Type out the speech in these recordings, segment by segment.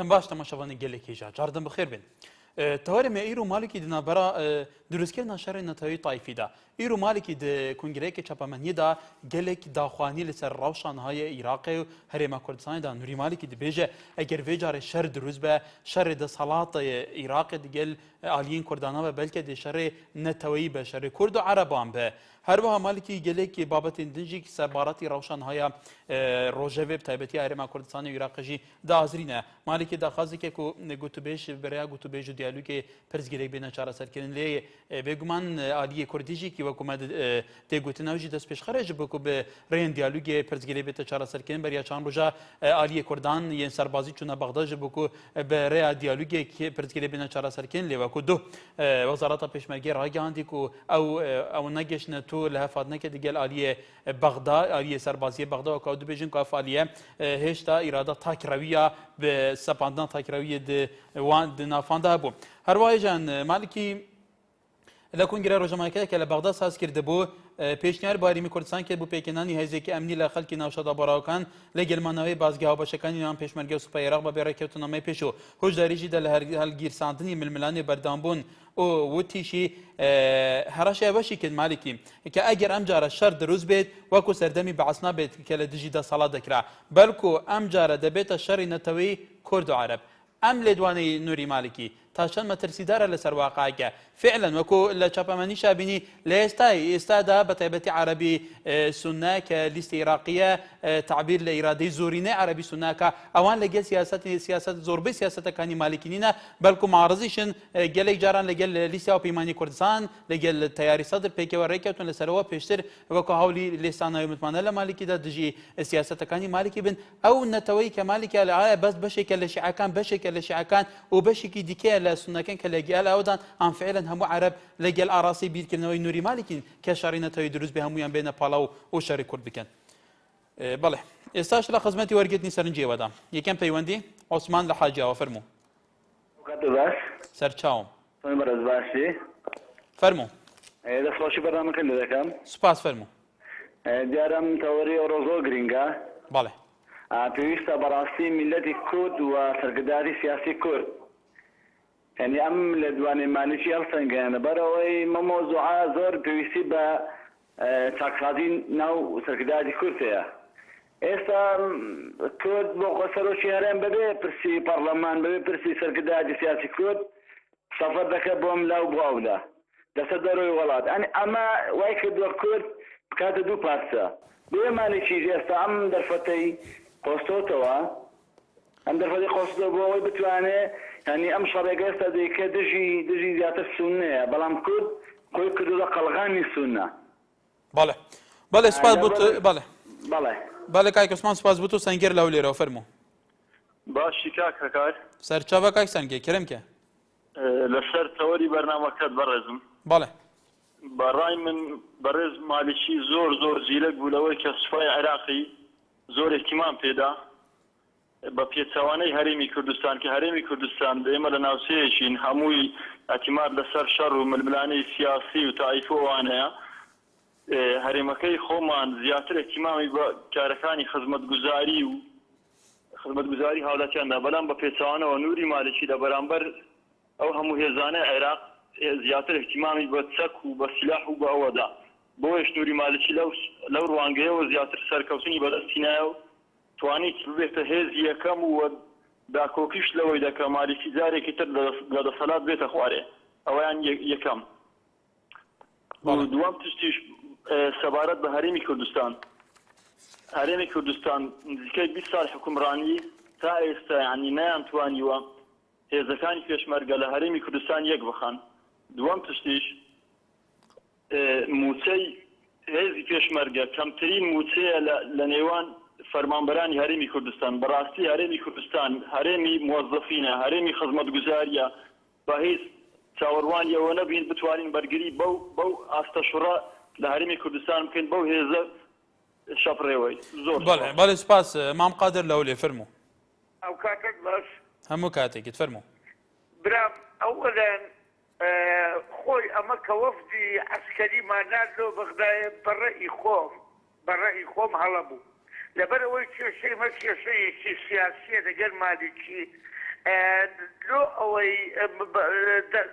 دم باش تماشاوانی گلکی جا جاردن بخیر بین تهاری ما ایرو مالکی دنا برا درست کردن شهر نتایی طایفی دا ایرو مالکی د کنگره که چپامنی دا گلک داخوانی لسر روشان های عراق و هرما کردستان دا نوری مالکی د بیجه اگر ویجار شهر دروز به شهر د صلات عراق دیگل آلیین کردانا و بلکه د شهر نتایی به شهر کرد و عربان به هر وها مالکی گلک بابت دنجی که سباراتی روشان های روجه تایبتی هرما کردستان و عراق جی دا آزرینه مالکی دا خازی که گوتو بیش برای گوتو بیش دیالوگ پرزگیری بین چهار سرکن لی بگمان عالیه کردیجی که وکومت تگوت نوجی دست پیش خرج بکو به رین دیالوگ پرزگیری بین چهار سرکن برای چند روزا عالیه کردان یه سربازی چون بغداد بکو به ریا دیالوگ که پرزگیری بین چهار سرکن لی وکو دو وزارت پیشمرگی راگاندی کو او نگش نتو لحفظ نکرد دیگه عالیه بغداد عالیه سربازی بغداد و کادو بیشن کافالیه هشتا اراده تاکرویه به سپاندن تاکرویه د نافانده بو هر وای جان مالکی لکنگره روزمایه که لبغداد ساز کرده بو پیشنهاد باریمی کردستان که بو پیکنانی هزیکی امنی لخلکی نوشادا براکان لگلمانوی بازگاه باشکانی نام پیشمرگی سوپای عراق با برای کتونامه پیشو هوش داریجی دل هر گیرساندنی ململانی بردانبون او وتیشی هرش باشی که مالکی که اگر امجاره شر دروز بید وکو سردمی بعثنا بید که لدجی دا صلاة دکرا بلکو امجاره دبیت شر نتوی کرد و عرب ام لدواني نوري مالكي تاشان ما ترسيدار لسر واقعك فعلا وكو لا شاباماني شابيني لا استادا بطيبتي عربي سنة كليست عراقية تعبير لإرادي زورينة عربي سنة اوان لجل سياسات زوربي سياسات كاني مالكينينا بلكو معارضيشن جل جاران لجل ليسيا وبيماني كردستان لجل تياري صدر بيكي وريكتون لسروا بيشتر وكو هولي لسانا يمتمانا لمالكي دا دجي سياسات كاني مالكي بن او نتوي كمالكي بس بشي كالشيعة كان بشي كالشيعة كان وبشي كي ديكي لسنة كان كالجيال اودان ام فعلا همو عرب لجل اراسي بيد كنوي نوري مالكي كشارينا توي دروز بهمويان بين بالاو وشاري كرد بكن بله استاش لخدمتي ورقتني سرنجي ودام يكم بيوندي عثمان لحاجه وفرمو باش سرچاوم مرز باشی فرمو دست باشی برنامه کنده دکم سپاس فرمو دیارم توری اوروزو گرینگا بله پێویستە بەڕاستی میلەتی کورد و سەرکرداری سیاسی کورد یعنی ئەم لە دوانێمانیی هەڵسەنگێنە بەرەوەی مەمۆزوعا زۆر پێویستی بە چاکسازی ناو سەرکرداری کورد هەیە ئێستا کورد بۆ خۆسەرۆکی هەرێم بەبێ پرسی پەرلەمان بەبێ پرسی سەرکرداری سیاسی کورد سەفەر دەکە بۆم لاو بۆ ئەولا دەسە دەرەوەی وڵات ئەمە وای کردووە کورد بکاتە دوو پارچە بێمانێکی ئێستا ئەم دەرفەتەی قۆستۆتەوە ئەم دەرفەتی قۆستۆ بۆ ئەوەی بتوانێت ینی ئەم شەڕێگە ئێستا دەیکە دژی زیاتر سونەیە بەڵام کورد خۆی کردووە قەڵغانی سونە بەڵێ بەڵێ سپاس بۆ بەڵێ بەڵێ بەڵێ کاک عوسمان سپاس بۆ تۆ سەنگەر لەو لێرەوە فەرموو باشی کاک هەکار سەرچاوە کاک سەنگێ کرێمکە لەسەر تەوەری بەرنامەکەت بەڕێزم بەڵێ بەڕای من بەڕێز مالیکی زۆر زیرەک بوو لەوەی کە سوپای عێراقی زۆر احتیمام پێدا بە پێچەوانەی هەرێمی کوردستان کە هەرێمی کوردستان ئێمە لە ناوچەیەکین هەمووی ئەتیماد لەسەر شەڕ و ململانەی سیاسی و تایفۆوانەیە هەرێمەکەی خۆمان زیاتر احتیمامی بە کارەکانی خزمەتگوزاری و خزمەتگوزاری هاوڵاتیاندا بەڵام بە پێچەوانەوە نوری مالکی لە بەرامبەر ئەو هەموو هێزانە عێراق زیاتر احتیمامی بە چەک و بە سلاح و بە ئەوەدا بۆیش نوری مالکی لەو ڕوانگەیەوە زیاتر سەرکەوتنی بەدەستی نایە و توانیت ببێتە هێزی یەکەم و داکۆکیش لەوەی دەکە مالکی جارێکی تر لە دەسەڵات بێتە خوارێ ئەوەیان یەکەم دووەم تشتیش سەبارەت بە هەرێمی کوردستان هەرێمی کوردستان نزیکەی 20 ساڵ حکومڕانی تا ئێستا یعنی نەیانتوانیوە هێزەکانی پێشمەرگە لە هەرێمی کوردستان یەک بخەن دووەم تشتیش موچەی هێزی پێشمەرگە کەمترین موچەیە لە نێوان فەرمانبەرانی هەرێمی کوردستان بەڕاستی هەرێمی کوردستان هەرێمی موظفینە هەرێمی خزمەتگوزاریە بە هیچ چاوەڕوانی ئەوە نەبین بتوانین بەرگری بەو ئاستەشوڕە لە هەرێمی کوردستان بکەین بەو هێزە شەپڕێوەی زۆر بەڵێ سپاس مام قادر لەو لێ فەرموو ئەو کاتێک باش هەموو کاتێکت فەرموو برام ئەوەلەن خۆی ئەمە کە وەفدی عەسکەری ماناردۆ بەغدایە بەڕەئی خۆم هەڵەبوو لەبەرەوەی کێشەی مە کێشەیەکی سیاسیە لەگەر مالیکی لۆ ئەوەی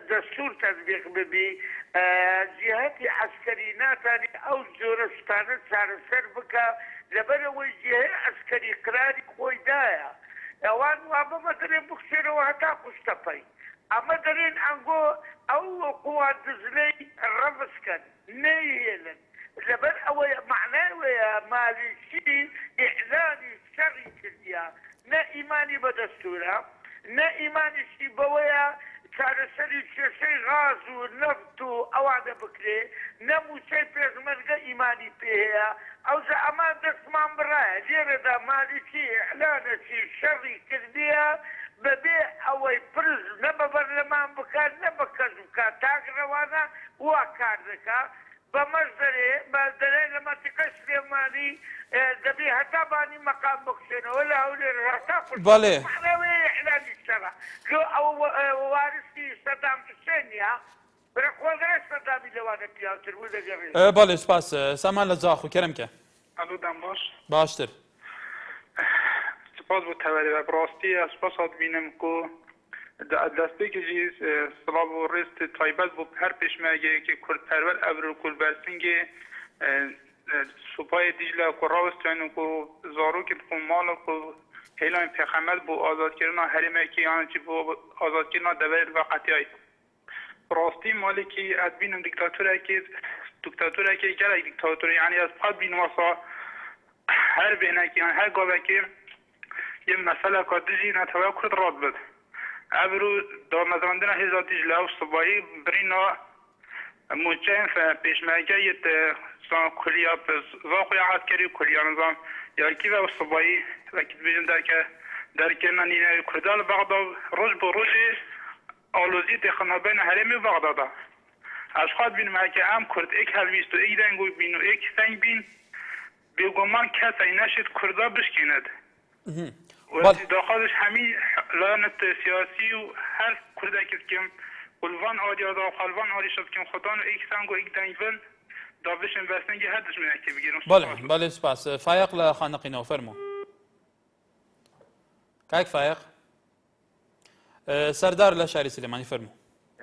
دەستور تەطبیق ببی جهەتی عەسکەری ناتوانێت ئەو جۆرە شتانە چارەسەر بکە لەبەرەوەی جهەی عەسکەری قراری خۆی دایە ئەوان وا بەمە دەرێن بکسێنەوە هەتا قوشتەپەی ئەمە دەرێن ئەنگۆ ئەو قووا دزلەی ڕەفزکەن نەیهێنن لەبەر ئەوەی معناوەیە مالیکی ئیعلانی شەڕی کردیە نە ئیمانی بە دەستورە نە ئیمانیشی بەوەیە چارەسەری کێشەی غاز و نەفت و ئەوانە بکرێ نە موچەی پێشمەرگە ئیمانی پێ هەیە ئەوجا ئەمان دەستمان بڕایە لێرەدا مالیکی ئیعلانەکی شەڕی کردیە بەبێ ئەوەی پرز نە بە بەرلەمان بکات نە بە کەس بکات تاگڕەوانە وا کار دەکات بەمەش دەرێ لە مەتیقە سلێمانی دەبێ هەتا بانی مەقام بکشێنەوە لە هەولێر هەتا معناوەیە ئیعلانی شەڕە لۆ ئەو وارسی سەدام حوسێنیە برەخۆزای سەدامی لەوانە پیاوتر بوو دەگەڕێت بەڵێ سپاس سامان لە جاخو کەرەمکە ئەلوودان باش باشتر سپاس بۆ تەوەری بە بڕاستی سپاس هات بینم کو دەستێکیژی سڵاو و ڕێست تایبەت بۆ هەر پێشمەرگەیەکی کوردپەروەر ئەبر و کولبەرسنگێ سوپای دیجلە کو ڕاوستوێن و کو زاروکی کو ماڵ و هێلان پێخەمەت بۆ ئازادکردنا هەرێمێکی یانچی بۆ ئازادکردنا دەوێت ڤەقەتیای ڕاستی مالێکی ئەس بینم دیکتاتورێکی گەلێک دیکتاتوری یعنی ئەس قەت بینم وەسا هەر بێنێکی یان هەر گاوێکی یه مسئله که دیجی نتوان کرد راد بد. ابرو دامداندن هزار دیجلا و صبایی برینا مجمع پیشمرگیت سان کلیا پس واقعی عسکری کلیا نظام یا کی و صبایی وقتی بیشتر در که ننینه کردال بغداد روز به روز آلوزی تخنا بین هرمی بغداد. اشخاص بین که هم کرد یک هلویست و یک دنگوی بین و یک سنگ بین بیگمان کسی نشد کردا بشکند. و داخلش همین لعنت سیاسی و هر کرده که قلوان آدیا دا قلوان آدی شد که خدان و یک سنگ و یک دنگون دابشن بسنگی هدش میده که بگیرم. بله سپاس فایق لخانقی نو فرمو کاک فایق سردار لشاری سلیمانی فرمو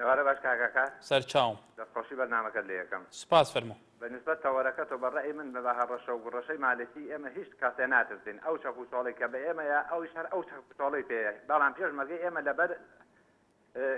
واره باش کاکا سر چاوم دەستخۆشی بەرنامەکە لێ یەکەم سپاس فرمو بەنسبەت تەوەرەکە تۆ بەڕێی من بە هەڕەشە و گوڕەشەی مالەتی ئێمە هیچ کاتێ ناترسین ئەو چەپوچۆڵی کە بە ئێمەیە ئەویش هەر ئەو چەپوچۆڵی پێەیە بەڵام پێشمەرگەی ئێمە لەبەر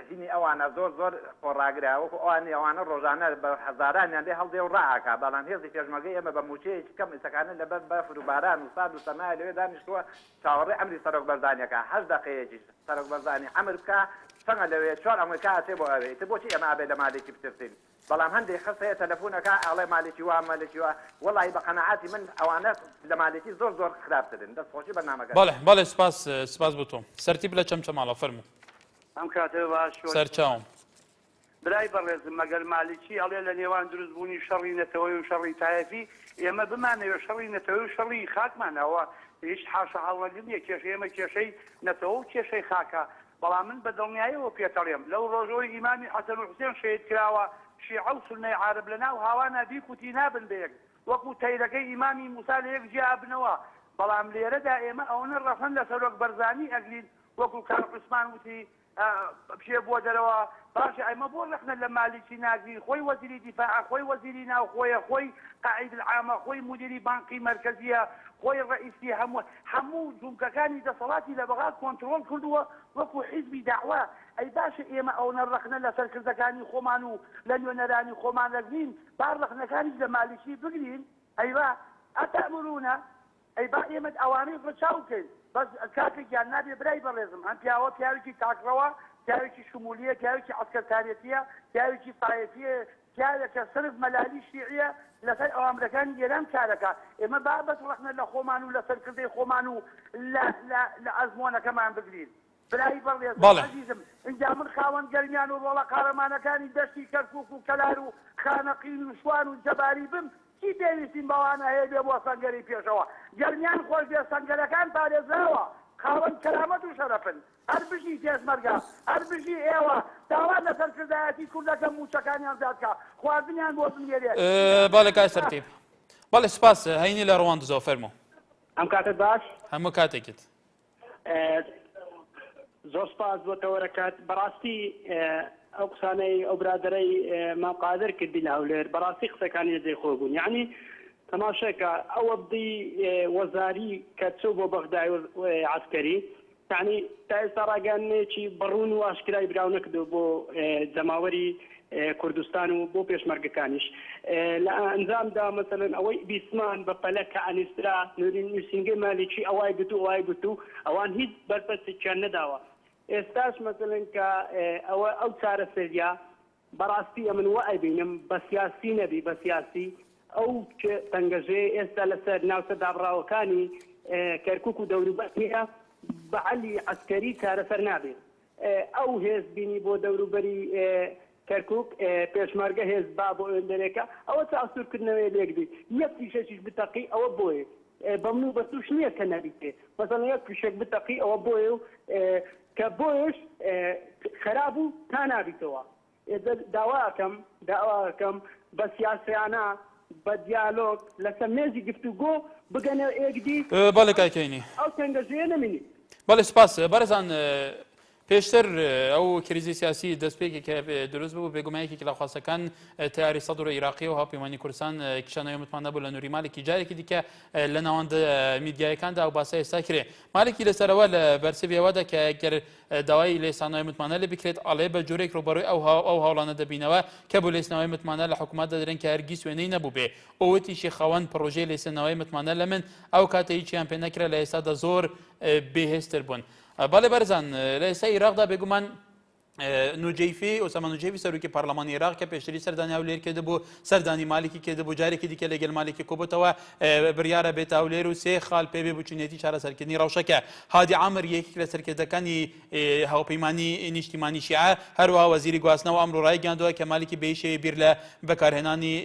هینی ئەوانە زۆر خۆڕاگراوەکو ئەوانی ئەوانە ڕۆژانە بە هەزارانیان لێ هەڵدێ و ڕائاکا بەڵام هێزی پێشمەرگەی ئێمە بە موچەیەکی کەم ئێستەکانە لەبەر بەفر و باران و ساد و سەمای لەوێ دانیشتووە چاوەڕێ ئەمری سەرۆک بەرزانیەکە 8 دقەیەکی سەرۆک بەرزانی ئەمر بکە چەنە لەوێ چۆن ئەمریکا ئەچێ بۆ ئەوێ تر بۆچی ئەمە ئابێ لە مالێکی بترسین بەڵام هەندێک خەس هەیە تەلەفۆنەکە ئەڵێ مالێکی وا مالێکی وا وەڵی بە قەنەعاتی من ئەوانە لە مالێکی زۆر خراپترن دەستخۆشی بەرنامەکە بەڵێ سپاس بۆ تۆ سەرتیب لە چەمچەماڵە فەرموو ئەم کاتە باش سەر چاوم برای بەڕێزم مەگەر مالیکی ئەڵێ لە نێوان دروستبوونی شەڕی نەتەوەی و شەڕی تایەفی ئێمە بمانەوە شەڕی نەتەوەی و شەڕی خاکمانەوە هیچ حاشا هەڵەگەر نییە کێشەی ئێمە کێشەی نەتەوە و کێشەی خاکە بەڵام من بە دڵنیاییەوە پێتەڵێم لەو ڕۆژەوەی ئیمامی حەسەن و حوسێن شەهید کراوە شیعە و سوننەی عارب لەناو هاوانە بیکوتی نابن بەیەک وەکو تەیرەکەی ئیمامی موسا لە یەک جیا بنەوە بەڵام لێرەدا ئێمە ئەوەنە ڕەفەن لە سەرۆک بەرزانی ئەگرین وەکو کاک عوسمان وتی پێ بۆ دەرەوە باشە ئەمە بۆ ڕخنە لە مالیکی ناگرین خۆی وەزیری دیفاع خۆی وەزیری ناوخۆیە خۆی قائید العامە خۆی مدیری بانقی مرکزیە خۆی ڕئیسی هەموو جومکەکانی دەسەڵاتی لە بەغا کۆنتڕۆڵ کردووە وەکو حیزبی داعوا ئەی باشە ئێمە ئەوەنە ڕخنە لە سەرکردەکانی خۆمان و لە نوێنەرانی خۆمان دەگرین با ڕخنەکانی لە مالیکی بگرین ئەیوا ئەتەمرونە ئەی با ئێمە ئەوانەی ڕچاو بکەین بەس کاتێکیان نابێ برای بەڕێزم ئەم پیاوە پیاوێکی تاکڕەوە پیاوێکی شمولیە پیاوێکی عەسکەرتارێتیە پیاوێکی سایەتیە پیاوێکە سرف مەلالی شیعیە لەسەر ئەوامرەکانی ئێران کارەکە ئێمە بابەت ڕخنە لە خۆمان و لە سەرکردەی خۆمان و لە ئەزمۆنەکەمان بگرین برای بەڕێزم عەزیزم اینجا من خاوەن گەرمیان و ڕۆڵە قارەمانەکانی دەشتی کەرکووک و کەلار و خانەقین و شوان و جەباری بم چی پێویستین بەوانە هەیە بێ بۆ سەنگەری پێشەوە گەرمیان خۆش بێ سەنگەرەکان پارێزراوە خاوەن کەرامەت و شەرەفن هەر بژی پێشمەرگە هەر بژی ئێوە داوا لە سەرکردایەتی کوردەکە موچەکانیان زیادکە خواردنیان بۆ بنێرێت بەڵێ کای سەرتیب بەڵێ سپاس هەینی لە ڕەوان دزەوە فەرموو ئەم کاتت باش هەموو کاتێکت زۆر سپاس بۆ تەوەرەکەت بەڕاستی ئەو قسانەی ئەو برادەرەی ماقادر کردی لە هەولێر بەڕاستی قسەکانی لەجێ خۆ بوون یعنی تەماشاکە ئەوە بدی وەزاری کە چوو بۆ بەغدای عسکەری یعنی تا ئێستا ڕاگەیاندنێکی بەڕوون و ئاشکرای براو نەکردو بۆ جەماوەری کوردستان و بۆ پێشمەرگەکانیش لە ئەنجامدا مەسەلەن ئەوەی بیسمان بە پەلە کە ئەنیسترا نووسینگەی مالیکی ئەوای گوتو ئەوان هیچ بەرپرسێکیان نەداوە ئێستاش مەسەلەن کە ئەو چارەسەریا بەڕاستی ئەمن وە بینم بە سیاسی نەبی بە سیاسی ئەو تەنگەژێ ئێستا لەسەر ناوچە دابڕاوەکانی کەرکووک و دەوروبەریە بە عەلی عەسکەری چارەسەر نابێت ئەو هێز بینی بۆ دەوروبەری کەرکووک پێشمەرگە هێز با بۆ ئێندەرێکە ئەوە چاوسورکردنەوەی لێکدی یەک پیشەشیش بتەقی ئەوە بۆیە بەمن و بەسوش نییە کە نەبیتێ مەسەڵەن یەک پیشێک بتەقی ئەوە بۆیە و کە بۆیش خەراب و تا نابیتەوە داواکەم بە سیاسیانە بە دیالۆگ لەسەر مێزی گفتوگۆ بگەنە ئێکدی بەڵێ کاکەینی ئەو تەنگەژەیە نەمینی بەڵێ سپاس بەڕێزان پێشتر ئەو کریزی سیاسی دەستپێکی کە دروست بوو بێگومایەکی کلاخواسەکان تیاری سەدر عێراقی و هاوپەیمانی کوردستان کیشانەوەی متمانە بوو لە نووری مالێکی جارێکی دیکە لە ناوەند میدیایەکاندا ئەو باسە ئێستا کرێ مالێکی لەسەرەوە لە بەرسەویەوەدا کە گەر داوای لێسانەوەی متمانە لێ بکرێت ئەڵێ بە جۆرێک ڕوبەڕووی ئەو هاوڵانە دەبینەوە کە بۆ لێسنەوەی متمانە لە حکوومەت دەدرێن کە هەرگیز وێنەی نەبوو بێ ئەوەتیشی خەوەن پرۆژەی لێسنەوەی متمانە لە من ئەو کاتە هیچیان پێ نەکرا لە ئێستادا زۆر بێهێزتر بوون بەڵێ بەرزان لە ئێستا عێراقدا بێگومان نوجەیفی ئۆسەما نوجەیفی سەرۆکی پارلەمانی عێراق کە پێشتری سەردانی هەولێر کردبوو سەردانی مالێکی کردبوو جارێکی دیکە لەگەڵ مالێکی کۆبووتەوە بڕیارە بێتە هەولێر و 3 خاڵ پێبێ بچوونێتی چارەسەرکردنی ڕەوشەکە هادی عامر یەکێک لە سەرکردەکانی هاوپەیمانی نیشتیمانی شیعە هەروەها وەزیری گواستنەوە ئەمڕۆ ڕایگەیاندووە کە مالێکی بەهێشەوەی بیر لە بەکارهێنانی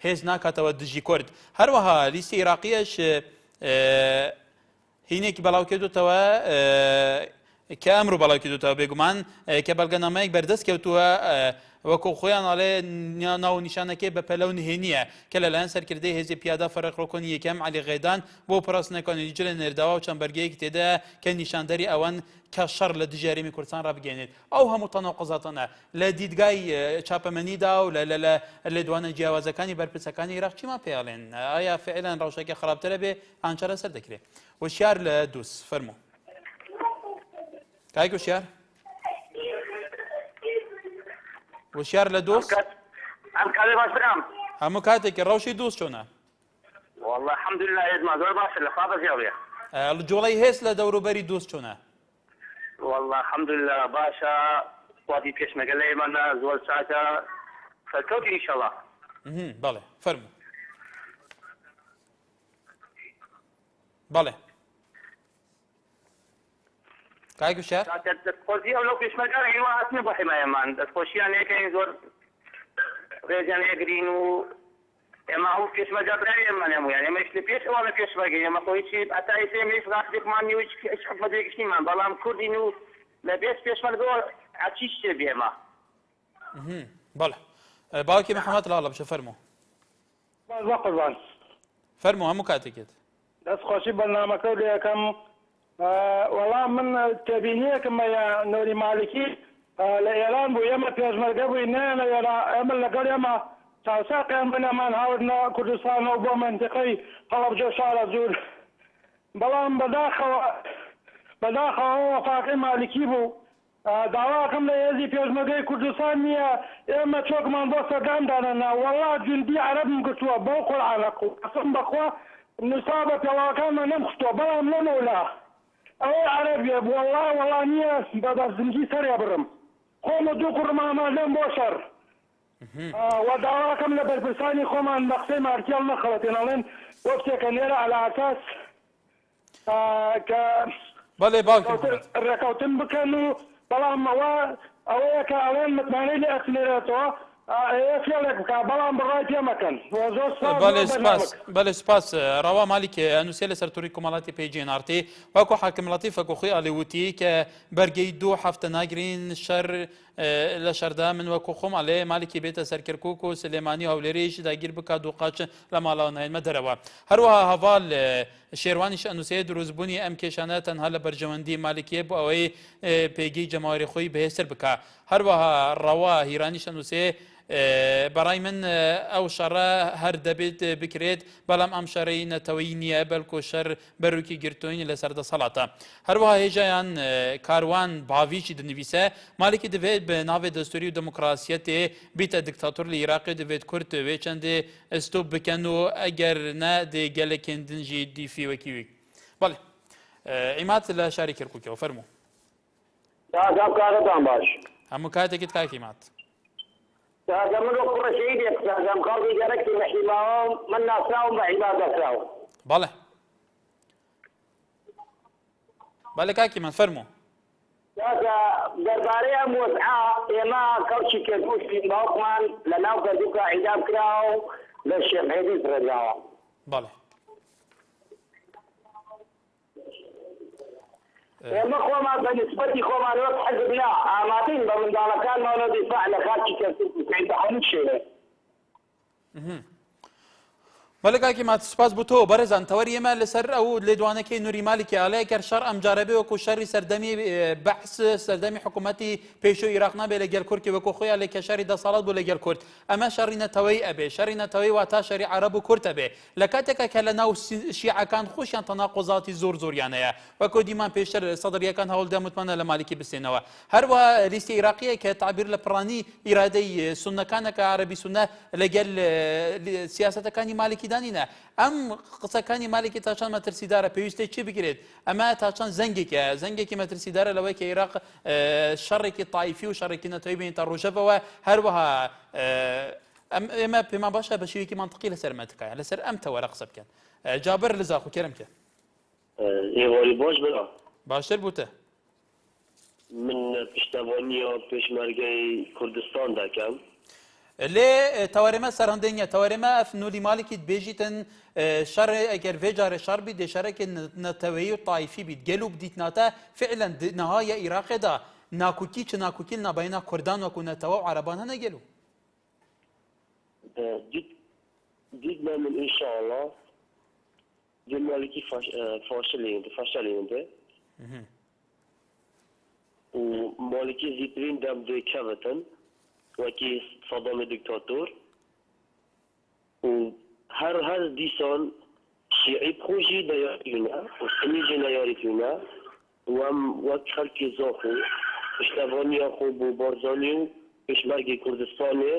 هێز ناکاتەوە دژی کورد هەروەها لیستی عێراقیەش هینێکی بەڵاو کردوتەوە کە ئەمڕۆ بەڵاو کردوتەوە بێگومان کە بەڵگەنامەیەک بەردەست کەوتووە وەکو خۆیان ئاڵێ ناو نیشانەکەی بە پەلە و نهێنیە کە لەلایەن سەرکردەی هێزی پیادا فەرەقڕۆکۆنی یەکەم عەلی غەیدان بۆ پڕاستنەکانی جلە نێرداوە و چەند بەرگەیەکی تێدا کە نیشاندەری ئەوەن کە شەڕ لە دژی هەرێمی کوردستان ڕابگەێنێت ئەو هەموو تەناقضاتانە لە دیدگای چاپەمەنیدا و لە لێدوانە جیاوازەکانی بەرپرسەکانی عێراق چیمان پێڵێن ئایا فعلەن ڕەوشەکە خراپترە بێ ئانچارە سەر دەکرێت وشیار لە دووس فەرموو کاک وشیار وشیار لە دۆست ئەم کارێ باش برام هەموو کاتێکی ڕەوشی دۆست چۆنە والله الحمدلله ئێزما زۆر باشە لە خوا بەزیاویە جوڵەی هێست لە دەوروبەری دۆست چۆنە والله الحمدلله باشە واتی پێشمەگە لە ئێمەە زۆر چاکە سەرکەوتی ئینشەڵڵا بەڵێ فەرموو بەڵێ کاک وشیار دەستخۆشی ئەو لەو پێشمەرگانە هیوا هاتنە بۆ حیمایەمان دەستخۆشییان یەکەین زۆر ڕێزیان ئێگرین و ئێمە ئەو پێشمەرگا برای ئێمە هەموویان ئێمەش لە پێش ئەوە لە پێشمەرگە ئێمە خۆیچی ئەتای ئێمەش ڕاستێکمان نیوە هیچ حکومەتێکیشتیمان بەڵام کوردین و لە بێش پێشمەرگەوە هەرچی شتێ بێ ئێمە بەڵێ باوکی محەممەد لاڵە بچە فەرموو قوربان فەرموو هەموو کاتێکێت دەستخۆشی بەرنامەکە لە یەکەم وەڵام من تێبینیەکم نۆری مالکی لە ئێران بوو ئێمە پێشمەرگە بووی نێنە ئێمە لەگەڵ ئێمە چاوساقیان بنەمان هاوردنە کوردستانەوە بۆ منتیقەی هەڵەبجە شارە زور بەڵام بەداخەوە وەفاقی مالکی بوو داواکەم لە هێزی پێشمەرگەی کوردستان نییە ئێمە چۆکمان بۆ سەردامدانەنا وەڵا جوندی عەرەبم گرتووە بەو قورئانە قەسەم بەخوا نووسا بە پێڵاوەکانمان نەمخستووە بەڵام لەمەولا ئەوەی عەرەبیە وەڵا نییە بە زنجی سەرێ بڕم خۆمە دوو قوڕمامان لێم بۆ شەڕ و داواکەم لە بەرپرسانی خۆمان بە قسەی مارکیال نەخەڵەتێن ئەڵێن وەفتێکە نێرە عەلە ئاساس کە بەڵێ باوکی ڕێکەوتن بکەن و بەڵام ئەوەیە کە ئەڵێن متمانەی لێ ئەکسنێرێتەوە فێڵێک بکە بەڵام بڕای پێمەکەن بەڵێ سپاس ڕەوا مالیکێ ئەنووسێ لەسەر تووری کۆمەڵاتی پێیجێنارتی وەکو حاکم لەتیف فەکوخی ئەڵێوتی کە بەرگەی 2 هەفتە ناگرین شەر لە شەردا من وەکو خۆم ئەڵێ مالکی بێتە سەر کەرکووک و سلێمانی هەولێرەیەشی داگیر بکات و قاچ لە ماڵەوە نایەنمە دەرەوە. هەروەها هەڤاڵ شێروانی شەنووسەیە دروستبوونی ئەم کێشانە تەنها لە بەرژەوەندی مالکیە بۆ ئەوەی پێگەی جەماوەری خۆی بەهێزتر بکە. هەروەها ڕەوا هیرانی شەنووسێ بەڕای من ئەو شەڕە هەر دەبێت بکرێت بەڵام ئەم شەڕەی نەتەوەی نییە بەلکو شەر بەروکی گرتوۆنی لەسەر دەسەڵاتە. هەروەها هێژایان کاروان باڤیچی دنویسە مالکی دەبێت بە ناوێ دەستوری و دموکراسیە تێ بیتە دیکتاتۆر لە عێراقی دەبێت کورد وێ چەندێ ئەستۆپ بکەن و ئەگەر نە دێگەلێکێندنجی دیفیوەکیوی. بەڵێ عیمات لە شاری کەرکووکەوە فەرموو. کارتان باش. هەموو کاتێکت کاکیمات. من وەکو ڕەشەیدێک سازام خەڵکی گەرەکی لە حیماوە من ناسراوم بە عیباد دەسراوم. بەڵێ بەڵێ کاکیمان فەرموو. دەربارەی ئەم وەزعا ئێمە کەڵکی کەرکووکی باوکمان لە ناو کەرکووکە عیدام کراوە و لە شێخ حەیدر ڕێژاوە. بەڵێ ئێمە خۆمان بە نسبەتی خۆمان وەک حەزب نا ئامادەین بە منداڵەکانمانەوە دیفاع لە خاکی کەرکووک بکەین بە هەموو شێوێ. بەڵێ کاکیمات سوپاس بۆ تۆ بەڕێزان تەوەری ئێمە لەسەر ئەو لێدوانەکەی نووری مالکی ئاڵەیە کە شەڕ ئەمجارە بێ وەکو شەڕی سەردەمی بەحس سەردەمی حکوومەتی پێشووی عێراق نابێت لەگەل کورد وەکو خۆیان لە کێشاری دەسەڵات بوو لەگەل کورد. ئەمە شەڕی نەتەوەی ئەبێ شەڕی نەتەوەی واتە شەری عەرەب و کورد ئەبێ لە کاتێکە کە لە ناو شیعەکان خۆشیان تەناقوزاتی زۆریانەیە وەکو دیمان پێشتر سەدڕیەکان هەوڵدا متمانە لە مالکی بستێنەوە. هەروەها لیستی عێراقیە کە تعبیر لە پڕانی ئیرادەی سونەکانەکە عەرەبی سونە لەگەل سیاسەتەکانی مالکی دانینە. ئەم قسەکانی مالکی تا چەند مەترسیدارە پێویستەی چی بگرێت ئەمە تا چەند زەنگێکی مەترسیدارە لەوەی کە عێراق شەڕێکی تایفی و شەڕێکی نەتەوەی بێنێتە ڕۆژەوە. هەروەها ئێمە پێمان باشە بە شێوەیەکی مانتقی لەسەر مەتکایە لەسەر ئەم تەوەرە قسە بکەن. جابر لە زاخو کێرم کە ئێوەی بۆش بڵە باشتر بووتە من پشتەوانیە پێشمەرگەی کوردستان دەکەم. لێ تەوەرێمە سەرهەندێنیە تەوەرێمە نووری مالکی بێژیتن شەڕ ئەگەر vê carê şer bî dê şerekê neteweyî û taîfî bît gelû dîtnate fi'len di nihaya Iraqê da nakukî çi nakukî nabeyna Kurdan wekû netewe û Ereban hene gelû. Dîtme min înşallah di malekî faşelînde û malekî zîtirîn dem dê kevetin وەکی سەدامی دیکتاتۆر و هەر دیسان شیعی خۆشی دەیاریونە و سنیجی نەیاریتونە و ئەم وەک خەڵکی زاخۆ پشتەوانیا خۆ بۆ بارزانی و پێشمەرگی کوردستانê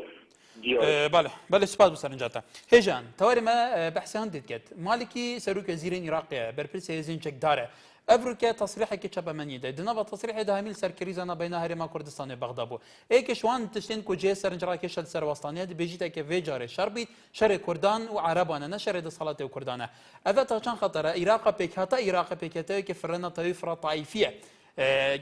بەڵێ سوپاس بۆ سەرنجاتە. هێژان تەوەرێمە بەحسی هەندێک کرد مالکی سەرۆکە زیرەن عێراقیە بەرپرسە هێزین چەکدارە ئەڤروکە تەسریحێکی چەپەمەنیدە دنەوە تەسریحی داهمیل سەرکەریزانە بەینە هەرێما کوردستانی بەغدا بوو. ئێکش وان تشتێن کوجێ سەرنجڕاکێشە سەروەستانیە دەبێژیتە vê carê şer bît şerê Kurdan û Ereban ne şerê desthilatê û Kurdan e. Ev ta çend xetera Îraqa pêkhata Îraqa pêketeyekê firena tewî fira taîfî ye.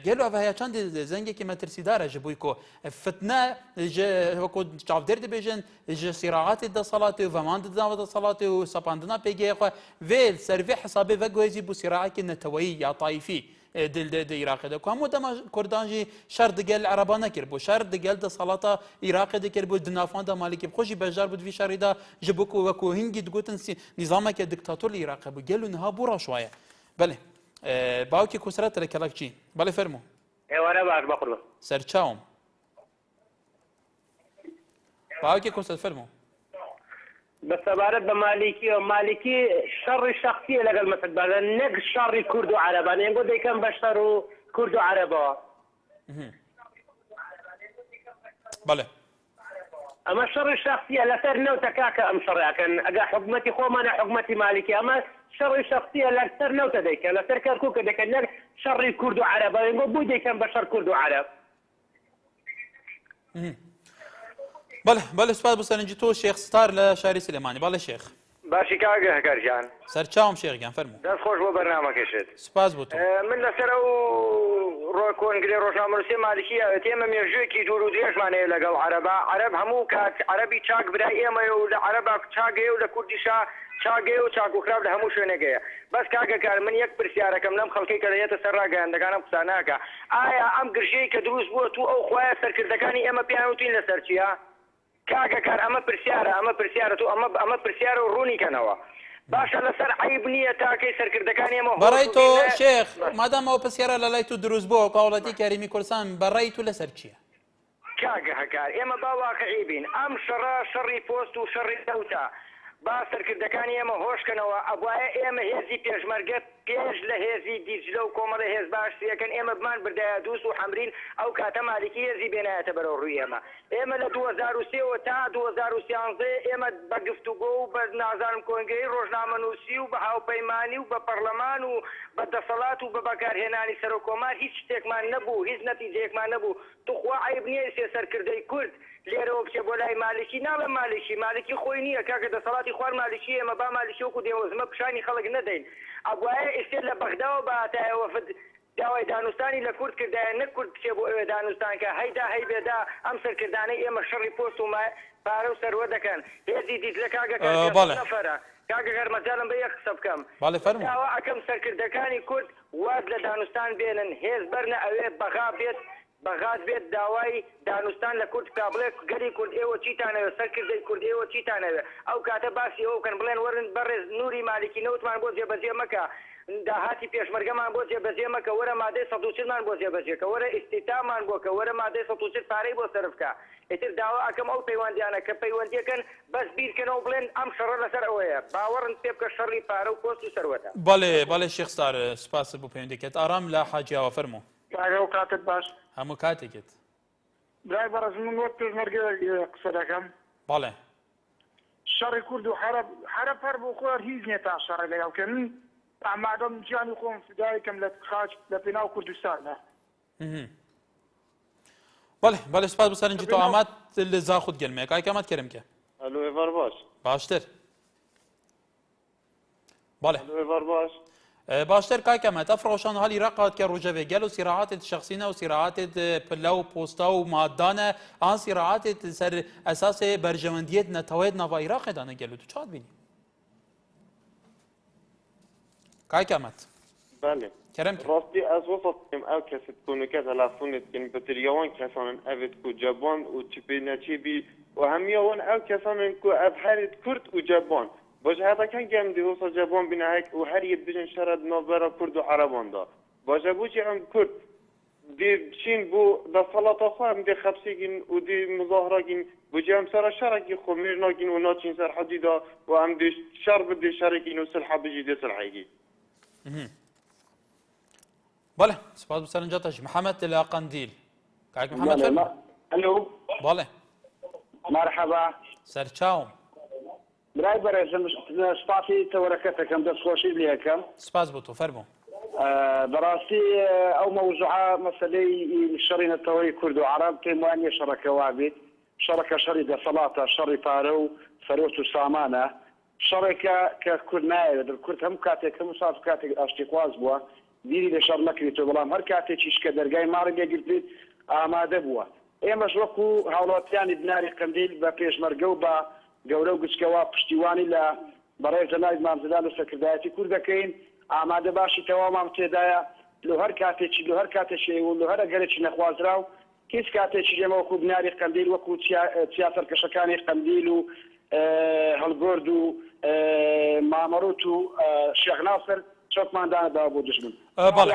Gelo ev heya çandê zengekî metirsidar e ji bo ku fitne ji wekû çavdêr dibêjin ji sîraatê desalatê û veman didava desalatê û sepandina pêgehê xwe vê servê hesabê veguhêzî bû sîraekê neteweyî ya taîfî di Iraqê de ku hemû dema Kurdan jî şer digel Ereban nekir bû şer digel desalata Iraqê dikir bû di navxanda Malîkê xwe jî bejar bû di vî şerî da ji bo ku wekû hingî digotin nîzameke diktatûr li Iraqê bû gelo niha bû raşwaye. Belê باوکی کوسرت لکلکچی بله فرمو ئێوەرە باش بەقڕ سەرچاوم باوکی کوسرت فرمو بەسەبارەت بە مالیکی شەڕی شەخسیە لەگەڵ مەسەدبارە نەک شەڕی کورد و عەرەبان ئێنگۆ دەیکەم بە شەڕ و کورد و عەرەبەوە بەڵێ ئەمە شەڕی شەخسیە لەسەر نەوتە کاکە ئەم شەڕیاکەن ئەگە حکومەتی خۆمانە حکومەتی مالیکی ئەمە شەڕی شەخسیە لەسەر نەوتە دەیکەن لەسەر کەرکووکە دەکەن نەک شەڕی کورد و عەرەبە ئێنگۆ بووی دەیکەن بە شەڕ کورد و عەرەب بەڵێ سوپاس بۆ سەرنجی تۆ شێخ ستار لە شاری سلێمانی بەڵێ شێخ باشی کاگە هەکارجان سەرچاوم شێخگیان فەرموو دەست خۆش بۆ بەرنامەکەشت سپاس بۆ تۆ من لەسەر ئەو ڕۆ کۆنگرێ ڕۆژنامەنووسی مالیکی ئێمە مێژوویەکی دوور و درێژمانەیە لەگەڵ عەرەب هەموو کات عەرەبی چاک برای ئێمە و لە عەرەبا چاگەیە و لە کوردیشا چاگەیە و چاکوکراو لە هەموو شوێنەگەیە بەس کاگەکار من یەک پرسیارەکەم لەم خەڵکی کە دەیەتە سەر ڕاگەیاندەکانم قساناکە ئایا ئەم گرژەیە کە دروست بووە تو ئەو خوایە سەرکردەکانی ئێمە پیانوتین لەسەر چییە؟ کاگەکار ئەمە پرسیارە تو ئەمە پرسیارە و ڕوونیکەنەوە باشە لەسەر عیب نییە تاکەی سەرکردەکانی ئێمە بەڕای تۆ شێخ مادام ئەو پرسیارە لە لای تو دروست بووە کاوڵەتی کاریمی کوردستان بەڕای تو لەسەر چییە؟ کاگە هەکار ئێمە با واقعی بین ئەم شەڕە شەڕی پۆست و شەڕی دەوتە با سەرکردەکانی ئێمە هۆشکەنەوە ئەبوایە ئێمە هێزی پێشمەرگە پێش لە هێزی دیجلە و کۆمەڵی هێز باشتیەکەن ئێمە بمان بردایە دووس و حەمرین ئەو کاتە مالیکی هێزی بێنایەتە بەرەو ڕووی ئێمە لە 2003 تا 2013 ئێمە بە گفتوگۆ و بە نازانم کۆنگرەی ڕۆژنامەنووسی و بە هاوپەیمانی و بە پەرلەمان و بە دەسەڵات و بە بەکارهێنانی سەر و کۆمار هیچ شتێکمان نەبوو هیچ نەتیجەیەکمان نەبوو توخوا عیب نییە سەرکردەی کورد لێرەوە بچێ بۆ لای مالیکی ناڵە مالیکی خۆی نییە کاکە دەسەڵاتی خوار مالیکی ئێمە با مالیکی وەکو دێوەزمە پیشانی خەڵک نەدەین ئەبوایە ئێستا لە بەغداوە بەهاتایەوە داوای دانوستانی لە کورد کردایە نەکورد بچێ بۆ ئێوە دانوستان کە هەیدا هەیبێدا ئەم سەرکردانەی ئێمە شەڕی پۆست و پارە و سەروە دەکەن هێزی دیجلە کاگەکە نەفەرە کاگەکەر مەجاڵم بە یەک قسە بکەم داوا ئەکەم سەرکردەکانی کورد واز لە دانوستان بێنن هێز بەرنە ئەوێ بەغات بێت داوای دانوستان لە کورد کا بڵێ گەری کورد ئێوە چیتانەوێ سەرکردەی کورد ئێوە چیتانەوێ ئەو کاتە باسی ئەوە بکەن بڵێن وەرن بەڕێز نووری مالیکی نەوتمان بۆ جێبەجێ مەکە داهاتی پێشمەرگەمان بۆ جێبەجێ مەکە وەرە مادەی 140مان بۆ جێبەجێکە وەرە ئیستیتامان بۆ کە وەرە مادەی 140 پارەی بۆ سەرفکە ئیتر داوا ئەکەم ئەو پەیوەندیانە کە پەیوەندیەکەن بەس بیرکەنەوە بڵێن ئەم شەڕە لەسەر ئەوەیە باوەڕن پێ بکە شەڕی پارە و پۆست و سەروەتە بەڵێ شێخ ستار سپاس بۆ پەیوەندیکەت ئارام لە حاجیاوە فەرموو کاگە و کاتت باش هەموو کاتێکت برای بەڕێز من وەک پێشمەرگە قسە دەکەم بەڵێ شەڕی کورد و حەرەب هەر بۆ خۆر هیچ نییە تا شەڕی لەگەڵکردن ئامادەم گیانی خۆم فدایکەم لە خاچ لە پێناو کوردستانە بەڵێ سپاس بۆ سەرنجی تۆ ئامات لە زاخود گەلمەیە کاک ئامات کەرمکە ئەلۆ ئێوار باش باشتر بەڵێ ئێوار باش باشتر کاک ئەمات ئەفڕۆشان هەڵی ڕقات کە ڕۆژەوێ گەل و سیراعاتت شخصینە و سیراعاتت پلە و پۆستا و مادانە ئان سیراعاتت سەر ئەساسێ بەرژەوەندیت نەتەوەیت ناڤ عێراقێدانە گەل و تو چات بینی کاک ئەمات بله راستی از وسطیم او کسی کنو که تلفونت کن بطریوان کسانن اوید کو جبان و چپی نچیبی و همیوان او کسانن کو ابحرید کرد و جبان باشه هذا كان جامد وصل جابون بنا هيك وهر يبدون شرد نوبرا كرد وعربان دا باشه بوشي عم كرد دي شين بو دا صلاة خواهم دي خبسيجين ودي مظاهراجين بوشي عم سر شركي خميرناجين وناتشين سر حديدا وعم دي شرب دي شركين وسلحة بيجي دي سلحيجي بله سپاس بۆ سەرنجاتەش محەممەد لە قەندیل کاک محەممەد فەرموو الو بەڵێ مرحبا سەرچاوم برای بەڕێزم سپاسی تەوەرەکەتەکەم دەستخۆشی لێ یەکەم سپاس بۆ تۆ فەرموو بەڕاستی ئەو مەوزوعە مەسەلەی شەڕی نەتەوەی کورد و عەرەب پێم وانییە شەڕەکەوا بێت شەڕەکە شەڕی دەسەڵاتە شەڕی پارە و سەرۆت و سامانە شەڕێکە کە کورد نایەوێت کورد هەموو کاتێک هەموو ساز کاتێک ئاشتیخواز بووە بیری لە شەڕ نەکرێتەوە بەڵام هەر کاتێکیش کە دەرگای ماڕی لێگرتێت ئامادە بووە ئێمەش وەکو هاوڵاتیانی بناری قەندیل بە پێشمەرگە و بە گەورە و گچکەوە پشتیوانی لە بەڕێز جەنابی مامزەدان و سەرکردایەتی کورد دەکەین ئامادە باشی تەوامان تێدایە لە هەر کاتێکی و لە هەر ئەگەرێکی نەخوازرا و هیچ کاتێکی ئێمە وەکو بناری قەندیل وەکو تیاتەرکەشەکانی قەندیل و هەڵگۆرد و مامەڕوت و شێخ ناسر چۆکماندانە داوا بۆ دژمن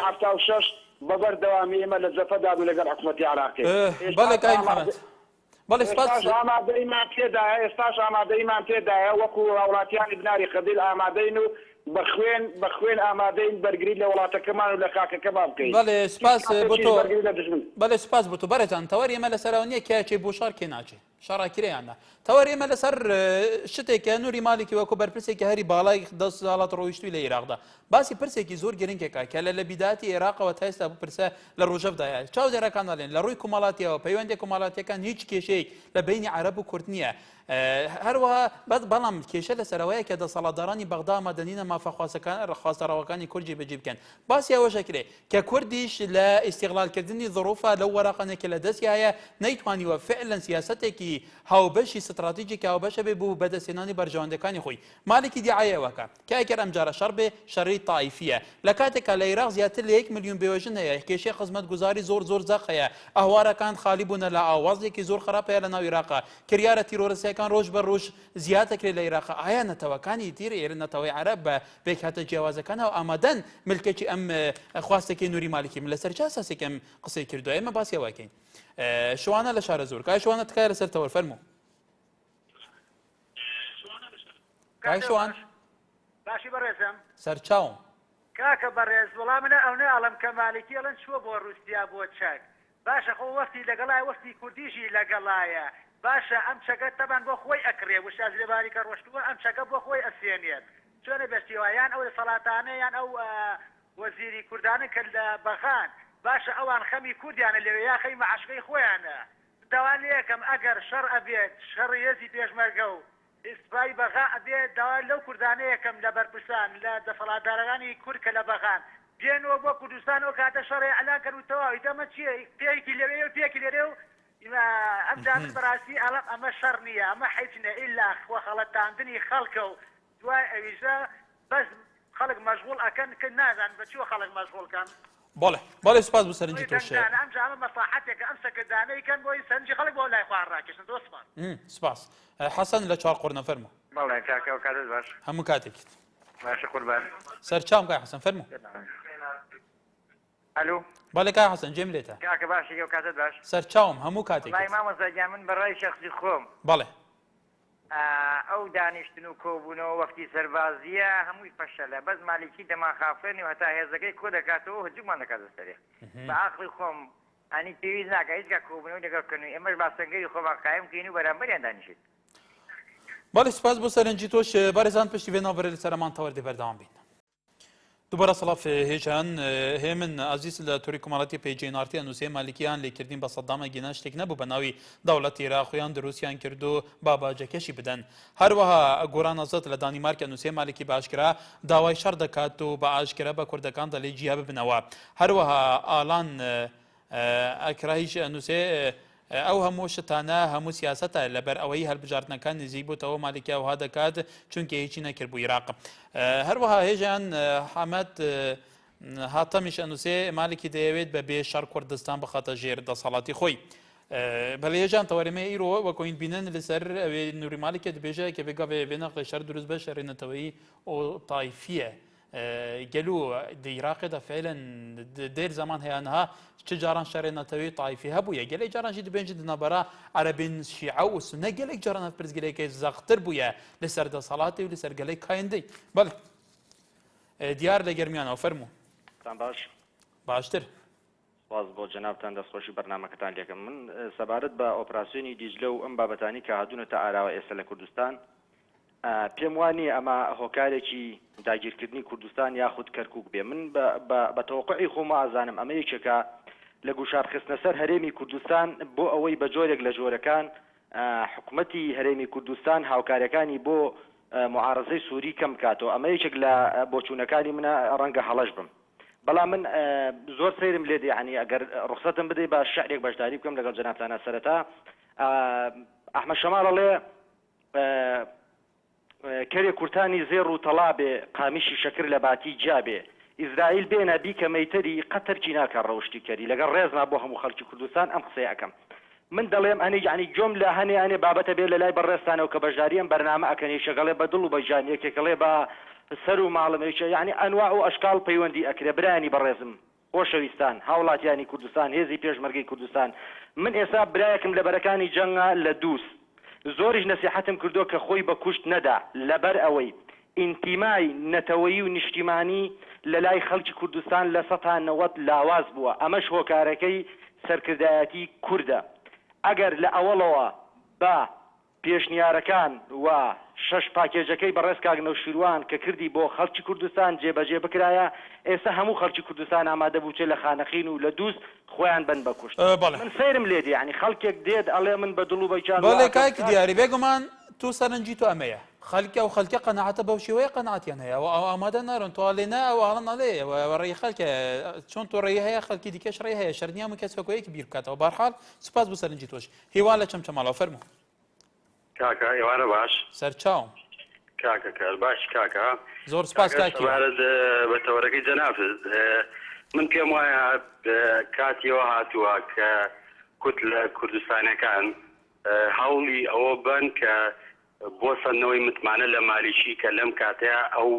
هەفتا و شەش بەبەردەوامی ئێمە لە جەبهەدا و لەگەڵ حکوومەتی عێراقی بەڵێ کاک محەممەد بەڵێ سپاس ئامادەیمان تێدایە ئێستاش ئامادەیمان تێدایە وەکو هاوڵاتیانی بناری قەندیل ئامادەین و بەخوێن ئامادەین بەرگری لە وڵاتەکەمان و لە خاکەکەمان بکەین بەڵێ سپاس بۆ تۆ بەڵێ سپاس بۆ تۆ بەرەجان تەوەری ئێمە لەسەرەوە نییە کێچێ بۆ شار کێ ناچێ شاڕاکرێیانە تەوەر ئێمە لەسەر شتێکە نووری مالێکی وەکو بەرپرسێکی هەری باڵای 10 ساڵات ڕۆیشتووی لە عێراقدا باسی پرسێکی زۆر گرنگێکە کە لە لەبیداتی عێراقەوە تا ئێستا پرسە لە ڕۆژەفدایە چاودێرەکان دەڵێن لە ڕووی کومەڵاتیەوە پەیوەندی کومەڵاتیەکان هیچ کێشەیەک لە بینی عەرەب و کورد نییە هەروەها بەڵام کێشە لەسەرەوەیە کە دەسەڵاتدارانی بەغدا مەدەنینە مافەخواستەڕەوەکانی کوردی بەجێ بکەن باسی ئەوەشە کرێ کە کوردیش لە ئیستیغلالکردنی ظروفە لەو وەرەقانێکە لە دەستی هەیە نەیتوانیوە فعلەن سیاسەتێکی هاوبەشی استراتیجیک هاوبەشە بێ بوو بەدەستێنانی بەرژەوەندەکانی خۆی مالێکی دیعایەوەکە کە ئەگەر ئەم جارە شەڕ بێ شەڕی تایفیە لە کاتێکە لە عێراق زیاتر لە 1 ملیۆن بێوەژن هەیە کێشەی خزمەتگوزاری زۆر زەق هەیە ئەهوارەکان خالی بوونە لە ئاوازێکی زۆر خراپ هەیە لە ناو عێراقا کریارە تیرۆریستەکان ڕۆژ بە ڕۆژ زیاتەکرێت لە عێراق ئایا نەتەوەکانی تیر ئێرە نەتەوەی عەرەب بە بێکهاتە جیاوازەکانەوە ئامادەن ملکێکی ئەم خواستێکی نووری مالکی من لەسەر چ ئاساسێک ئەم قسەی کردووە ئێمە باسی ئەوەکەین شوانە لە شارە زۆر کای شوانە تکایە لەسەر تەوەر فەرموو کای شوان باشی بەڕێزم سەرچاوم کاکە بەڕێز وەڵام منە ئەو نەڵم کە مالکی ئەڵەن چووە بۆ رووسیا بۆ چەک باشە خۆ وەفتی لەگەڵای وەفتی کوردیژی لەگەڵایە باشە ئەم چەکە تەبان بۆ خۆی ئەکرێ وشاز لێباری کە ڕۆشتووە ئەم چەکە بۆ خۆی ئەسێنێت چۆنە بەستیوایان ئەو سەڵاتانەیان ئەو وەزیری کوردانە کە لە بەغان باشە ئەوان خەمی کوردیانە لەوێ یا خەی مەعاشقەی خۆیانە داوان یەکەم ئەگەر شەڕ ئەبێت شەڕی هێزی پێشمەرگە و ئیسپای بەغا ئەبێت داوا لەو کوردانە یەکەم لە بەرپرسان لە دەسەڵاتدارەکانی کورد کە لە بەغان بێنەوە بۆ کوردستان و کاتە شەڕی ئەلان کردوتەوە دەمە چییە پێیەکی لەوێ و پێکی لێرێ و ئەم جامن بەڕاستی ئەڵم ئەمە شەڕ نییە ئەمە حیچنە ئیلا خۆ خەڵەتاندنی خەڵکە و دوای ئەویژە بەس خەڵک مەشغوڵ ئەکەن کە نازان بەچوە خەڵک مەشغوڵکەن بەڵێ سپاس بۆ سەرنجی تۆش ئەم جامە مەساحەتێکە ئەم سەکردانەی کەن بۆی سەرنجی خەڵک بۆ لای خوار ڕاکێشن دۆستمان سپاس حەسەن لە چوار قۆرنە فەرموو بەڵێ کاکە و کاتت باش هەموو کاتێکیت باشە قوربان سەرچاوم کای حەسەن فەرموو ئەلو بەڵێ کای حەسەن جێم لێتە کاکە باشی و کاتت باش سەرچاوم هەموو کاتێک وڵای مامۆستاجان من بەڕای شەخصی خۆم بەڵێ ئەو دانیشتن و کۆبوونەوە وەختی سەربازیە هەمووی فەشەلە بەس مالکی دەماخافێنی و هەتا هێزەکەی کۆ دەکاتەوە هەجومان دەکات دەستەرێ بە عاقلی خۆم ئەنی پێویست ناکە هیچکە کۆبوونەوەی لەگەڵکردنەوەی ئێمەش باسەنگەری خۆمان قایم بکەین و بەرامبەریان دانیشێت بەڵێ سپاس بۆ سەرنجی تۆش بارێزان پشتی وێ ناوبەرە لە سەرمان تەوەردی بەردەوام بین دووبارە سەڵاف هێژان هێمن ئازیز لە تووری کۆمەڵەتی پێیجێنارتی ئەنووسێ مالیکیان لێکردین بە سەدامە گینا شتێک نەبوو بە ناوی دەوڵەتی عێراقیان دروستیان کرد و باباجەکەشی بدەن هەروەها گۆرانەزت لە دانیمارک ئەنووسێ مالکی باشکرا داوای شەڕ دەکات و بە ئاشکرا بە کوردەکان دەڵێ جیا ببنەوە هەروەها ئالان ئەکراهیش ئەنووسێ ئەو هەموو شتانە هەموو سیاسەتە لەبەر ئەوەی هەڵبژاردنەکان نزیک بووتەوە مالکی ئەوها دەکات چونکە هیچی نەکرد بۆ عێراق هەروەها هێژیان حەمەد هاتەمیش ئەنووسێ مالکی دەیەوێت بە بێ شەڕ کوردستان بخاتە ژێر دەسەڵاتی خۆی بەڵێ هێژان تەوەرمێ ئیرۆ وەکۆین بینن لەسەر ئەوێ نووری مالکێ دەبێژە کە بێگا بێ نەقڵی شەر دروست بە شەڕێنەتەوەی ئۆ تایفیە گەلو عێراقدا فعلا دێر زەمان هەیەنها چ جاران شەڕێنەتەوەی تایفی هەبووە گەلێک جارانشی دەبێنجی دنەبەرە عەرەبین شیعە و سونە گەلێک جارانە پرسگەلێکی زەختر بووە لەسەر دەسەڵاتی و لەسەر گەلەی کایندەی بەڵێ دیار لە گەرمیانەوە فەرموو باش باشتر سپاس بۆ جەنابتان دەستخۆشی بەرنامەکەتان لێکم من سەبارەت بە ئۆپراسیۆنی دیجلە و ئەم بابەتانی کە هاتوونەتە ئاراوە ئێستا لە کوردستان پێم وانە ئەمە هۆکارێکی داگیرکردنی کوردستان یاخود کەرکووک بێ من بە تەوقعی خۆم ئازانم ئەمە یەکێکە لە گوشارخستنە سەر هەرێمی کوردستان بۆ ئەوەی بە جۆرێک لە جۆرەکان حکوومەتی هەرێمی کوردستان هاوکارەکانی بۆ معارەزەی سووری کەم کاتەوە ئەمە یەکێک لە بۆچوونەکانی منە ڕەنگە هەڵەش بم بەڵام من زۆر سەیرم لێ دێ ئەگەر ڕوخسەتم بدەی بە شعرێک بەشداری بکەم لەگەڵ جەنابتانە سەرەتا ئەحمەد شەماڵ ئەڵێ کەرێ کورتانی زێڕ و تەڵابێ قامیشی شەکر لە باتی جابێ ئیزرائیل بێنە بیکە مەیتەری قەتەرکی ناکە ڕەوشتی کەری لەگەڵ ڕێزنا بۆ هەموو خەڵکی کوردستان ئەم قسەی ئەەکەم من دەڵێم ئەنی یعنی جۆم لە هەنێ بابەتە بێ لە لای بەڕێستانەوە کە بەشداریان بەرنامە ئەکەنی شەگەڵێ بە دڵ و بەجان یەکێکەڵێ بە سەر و ماڵمێکە یعنی ئەنواع و ئەشکال پەیوەندی ئەکرێ برانی بەڕێزم خۆشەویستان هاوڵاتیانی کوردستان هێزی پێشمەرگەی کوردستان من ئێستا برایەکم لە بەرەکانی جەنگا لە دووست زۆریش نەسیحەتم کردو کە خۆی بە کوشت نەدا لەبەر ئەوەی ئینتیمای نەتەوەیی و نیشتیمانی لە لای خەڵکی کوردستان لە 1990 لاواز بووە ئەمەش هۆکارەکەی سەرکردایەتی کووردە ئەگەر لە ئەوڵەوە بە پێشنیارەکان و 6 پاکێجەکەی بەڕێز کاک نەوشیروان کە کردی بۆ خەڵکی کوردستان جێبەجێ بکرایە ئێستا هەموو خەڵکی کوردستان ئامادە بووچێ لە خانەخین و لە دووست خۆیان بن بە کوشت من سەیرم لێ دی ینی خەڵکێک دێت ئەڵێ من بە دڵ و بەیچان بەڵێ کاکی دیاری بێگومان تو سەرنجی تو ئەمەیە خەڵکە و خەڵکە قەنەعەتە بەو شێوەیە قەنەعەتیان هەیە و ئامادە نارن تو ئاڵێنە ئەو ئاڵن ئەڵێ ڕێی خەڵکە چۆن تۆ ڕێی هەیە خەڵکی دیکەش ڕێی هەیە شەرنیام و کەس فەکۆیەکی بیر بکاتەوە بەرحاڵ سوپاس بۆ سەرنجی تۆش هیوان لە چەمچەماڵەوە فەرموو کاکە ئێوارە باش سەرچاوم کاکە کار باش کاکە زۆر سپاس کاکی بە تەوەرەکەی جەنابت من پێم وایە کاتیەوە هاتووە کە کوت لە کوردستانەکان هەوڵی ئەوە بن کە بۆ سەرنەوەی متمانە لە مالیشی کە لەم کاتەیە ئەو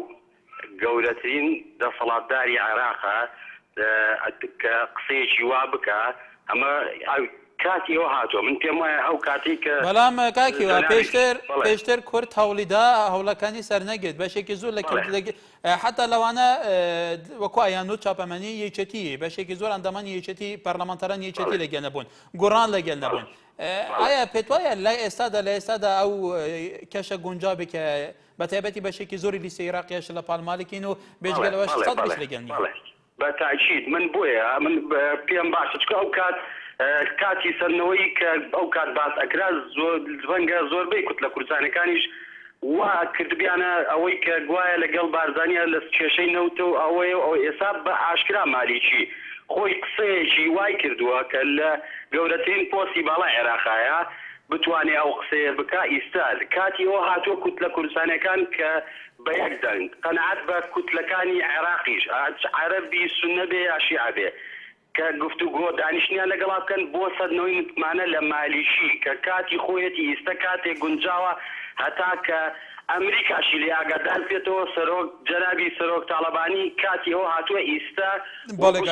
گەورەترین دەسەڵاتداری عێراقە کە قسەیەکی وا بکە ئەمە کاتی ئەوە هاتووە من پێم وایە ئەو کاتی کە بەڵام کاکیوە پێشتر کورد هەوڵیدا هەوڵەکانی سەرنەگرێت بەشێکی زۆر لە حتا لەوانە وەکو ئایان و چاپەمەنی یەکێتی بەشێکی زۆر ئەندامانی یەکێتی پەرلەمانتەران یەکێتی لەگەل نەبوون گۆڕان لەگەل نەبوون ئایا پێت وایە لای ئێستادا ئەو کەشە گونجابی کە بە تایبەتی بەشێکی زۆری لیستی عێراقیەش لە پاڵمالێکین و بێجگەلەوەش سەد لەگەل نیە بە تاکید من بۆیە من پێم باشە چکە ئەو کاتی سەرنەوەی کە ئەو کات باس ئەکرا ڤەنگە زۆربەی کوت لە کوردستانەکانیش وا کردبیانە ئەوەی کە گوایە لەگەڵ بارزانیا لە کێشەی نەوتە و ئەوەیە ئەو ئێستا بە ئاشکرا مالیکی خۆی قسەیەکی وای کردووە کە لە گەورەترین پۆستی باڵای عێراقایە بتوانێت ئەو قسەیە بکە ئیستاد کاتی ئەوە هاتووە کوت لە کوردستانەکان کە بە یەک دەنگ قەنەعەت بە کوتلەکانی عێراقیش عەرەبی سوننە بێ یا شیعە بێ کە گفتوگۆ دانیشتنیان لەگەڵا بکەن بۆ سەرنەوەی متمانە لە مالیشی کە کاتی خۆیەتی ئیستە کاتێک گونجاوە هەتا کە ئەمریکاشی لێ ئاگادار بێتەوە سەرۆک جەنابی سەرۆک تاڵەبانی کاتی ئەوە هاتووە ئیستا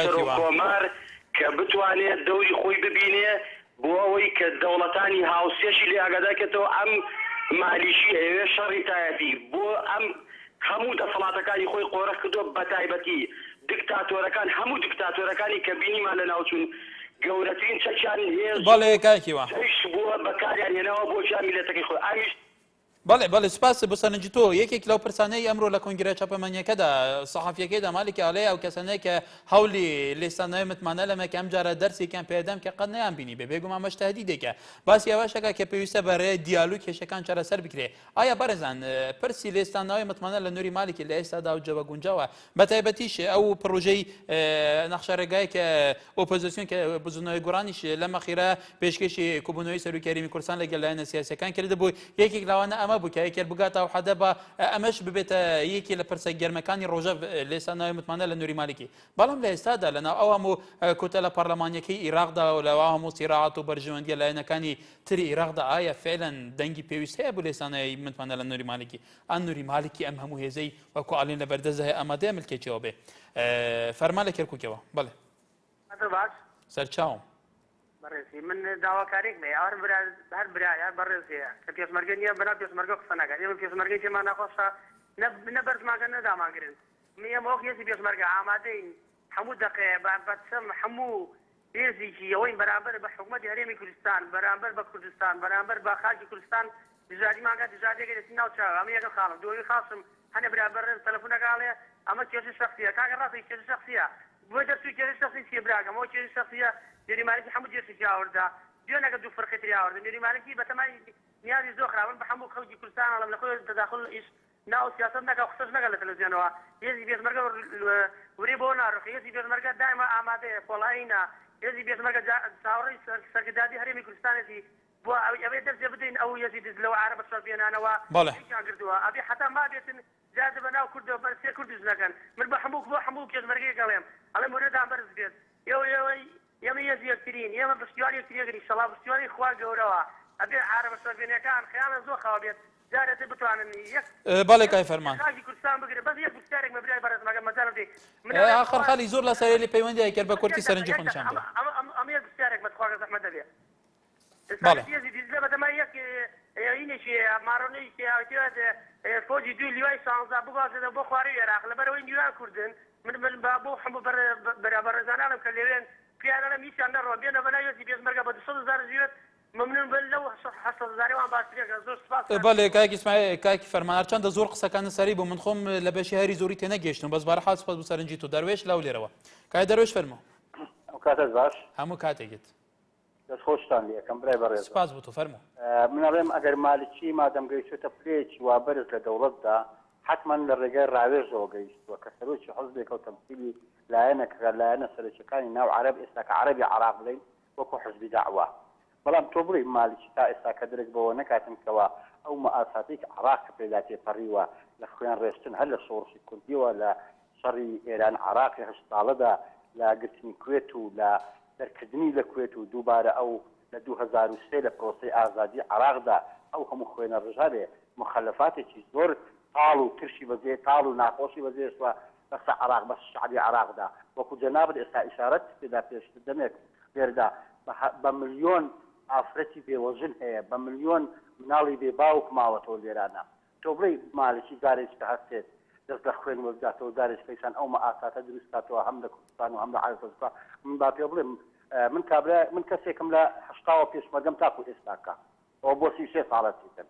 سەرۆک کۆمار کە بتوانێت دەوری خۆی ببینێ بۆ ئەوەی کە دەوڵەتانی هاوسێشی لێ ئاگادارکێتەوە ئەم مالیشی ئەوێ شەڕی تایەتی بۆ ئەم هەموو دەسەڵاتەکانی خۆی قۆڕە کردووە بە تایبەتی دیکتاتۆرەکان هەموو دیکتاتۆرەکانی کە بینیمان لە ناوچوون گەورەترین چەکیان هێز بەڵێ کاکیوە بووە بەکاریان هێناوە بۆ جا میلەتەکەی خۆی ئاویش بەڵێ سپاس بۆ سەرنجی تۆ یەکێک لەو پرسانەی ئەمڕۆ لە کۆنگرە چاپەمەنیەکەدا سەحافیەکەیدا مالێکی ئاڵێ ئەو کەسانەیە کە هەولی لێستانەوەی متمانە لەمەکە ئەم جارە دەرسێکیان پێدەم کە قەت نەیان بینی بێگومان مەش تهدیدێکە باسی ئەوەشەکە کە پێویستە بەڕێ دیالوگ کێشەکان چارەسەر بکرێ ئایا بەڕێزان پرسی لێستانەوەی متمانە لە نووری مالێکی لە ئێستادا و جەوە گونجاوە بە تایبەتیش ئەو پرۆژەی نەخشەرەگای کە ئۆپۆزیسیۆن کە بزنەوەی گۆڕانیش لەمە خێرا پێشکەشی کوبوونەوەی سەرۆکیاریمی کوردستان لەگەڵ لایەنە سیاسیەکان کردبوو یەکێک لەوانە ئەمە بوو کە یەکێک بگاتە و حەدە بە ئەمەش ببێتە یەکی لە پرسە گەرمەکانی ڕۆژە لێستانەوەی متمانە لە نووری مالکی بەڵام لە ئێستادا لەناو ئەو هەموو کۆتە لە پەرلەمانیەکەی عێراقدا و لەوا هەموو سیراعات و بەرژەوەندیە لایەنەکانی تری عێراقدا ئایا فعلاً دەنگی پێویست هەیە بۆ لێستانەوەی متمانە لە نووری مالکی ئەم نووری مالکی ئەم هەموو هێزەی وەکو ئاڵین لە بەردەست هەیە ئەمادەیە ملکێکیەوە بێ فەرمان لە کێرکووکەوە بەڵێ سەرچاوم بەڕێزی من داواکارێک مێ هەر برایە بەڕێزیە کە پێشمەرگە نییە بەنا پێشمەرگە قسە ناکات ئێمە پێشمەرگەی تێمان ناخۆشە نە بەرزماگە نەدامانگرن ئێمە وەک هێزی پێشمەرگە ئامادەین هەموو دەقەیە بەچەم هەموو هێزێکی ئەوەی بەرامبەر بە حکوومەتی هەرێمی کوردستان بەرامبەر بە کوردستان بەرامبەر بە خاکی کوردستان دژادیمانگە دژادێکی ناوچاو ئەمە یەکە خاڵم دووەمی خاصم هەنە برابەر تەلەفۆنەکاڵێ ئەمە کێشە شەخسیە کاکە ڕاستی کێشە شەخسیە بۆ دەرسوی کێشە شەخسی چیە براکەم ئەوە کێشە شەخسیە نوێری مالکی هەموو جێشێکی ئاوردا دوێنەکە دوو فەرقێتری ئاوردا نوێری مالکی بەتەمای نیازی زۆر خراون بە هەموو خەڵکی کوردستان ئەڵم لە خۆی تەداخل ئیش ناو سیاست نەکە قسەش نەکە لە تەلەڤیزیۆنەوە هێزی پێشمەرگە وری بۆ ناڕۆخی هێزی پێشمەرگە دایما ئامادەیە پۆڵایینە هێزی پێشمەرگە چاوەڕێی سەرکردادی هەرێمی کوردستانێتی بۆ ئەوێ دەرجێ بدەین ئەو هێزی دز لەوە عەرەبە سەر بێنانەوە کردووە ئەبێ حتا ما بێتن جادە بە ناو کوردەوە بەرسێ کوردیش نەکەن من بە هەموو پێشمەرگەی گەڵێم ئەڵێ مورێدان بەرز بێت ئێمە هێزی یەکترین ئێمە بەشتیواری یەکتریەگەری شەڵا بەشتیواری خوا گەورەوە ئەبێ عەرەبە سەربێنەکان خەیانە زۆر خاوە بێت جارێتە بتوانن بەڵێ کای فەرمان خاکی کوردستان بگرێت بەس یەک پرسیارێک مەبرای بەڕێزمەکە مەجالم دێ ئاخر خاڵی زۆر لە سەرێلی پەیوەندی کرد بە کورتی سەرنجی خۆ نیشان بدە ئەمە یەک پرسیارێک بەخوا زەحمەت دەبێت هێزی دیزلە بەتەمای یەک اینێکی ماڕۆنەیەکی هاوتێت فۆجی دوی لیوای شانزە بگازێتە بۆ خواری عێراق لەبەرەوەی نیوان کوردن من بۆ هەموو بەرەبەرزانانم کە لێوێن پیانە میسیان نەڕۆ بێنە بەلای هێزی پێشمەرگە بە 200,000 زیوێت ممنون بن لو حصل زاري وان باسريك زور سپاس بەڵێ کاکی اسماعیل کاکی فەرمانار چەندە زۆر قسەکانە سەری بوو من خۆم لە بەشی هەری زۆری تێنەگەیشتم بەس بەرەحال سپاس بۆ سەرنجی تۆ دەروێش لەو لێرەوە کای دەروێش فەرموو ئەو کاتە باش هەموو کاتێکت دەستخۆشتان لێ یەکەم برای بەڕێز سپاس بۆ تۆ فەرموو من ئەڵێم ئەگەر مالکی مادەم گەیشتوتە پلێکی وا بەرز لە دەوڵەتدا حتما لە ڕێگەی ڕاوێژەوە گەیشتووە کە سەرۆکی حەزبێکە و تەمسیلی لایەنێک لایەنە سەرۆکیەکانی ناو عەرەب ئێستا کە عەرەبی عێراق بڵێن وەکو حزبی داعوا بەڵام تۆ بڵێ مالکی تا ئێستا کە درێک بەوە نەکاتن کەوە ئەو مەئاساتێک عێراق کە پێدا تێپەڕیوە لە خوێن ڕێستن هەر لە شۆڕشی کوردیەوە لە شەڕی ئێران عێراقی هەشتاڵەدا لە گرتنی کوێت و لە دەرکردنی لە کوێت و دووبارە ئەو لە 2003 لە پرۆسەی ئازادی عێراقدا ئەو هەموو خوێنە ڕژارێ مخەلەفاتێکی زۆر تاڵ و ترشی بەجێ تاڵ و ناخۆشی بەجێشوە بەسە عێراق بەس شعبی عێراقدا وەکو جەنابەت ئێستا ئیشارەت پێدا پێشتر دەمێک لێردا بە ملیۆن ئافرەتی بێوەژن هەیە بە ملیۆن مناڵی بێ باوک ماوەتەوە لێرانە تۆ بڵێ مالکی جارێک کە هەستێت دەست لە خوێن وەرگاتەوە جارێک فەیسان ئەو مەئاساتە دروستکاتەوە هەم لە کوردستان و هەم لە عێراق من با پێ بڵێم من کەسێکم لە هەشتاوە پێشمەرگەم تاکو ئێستاکە ئەوە بۆ 36 ساڵەتیتر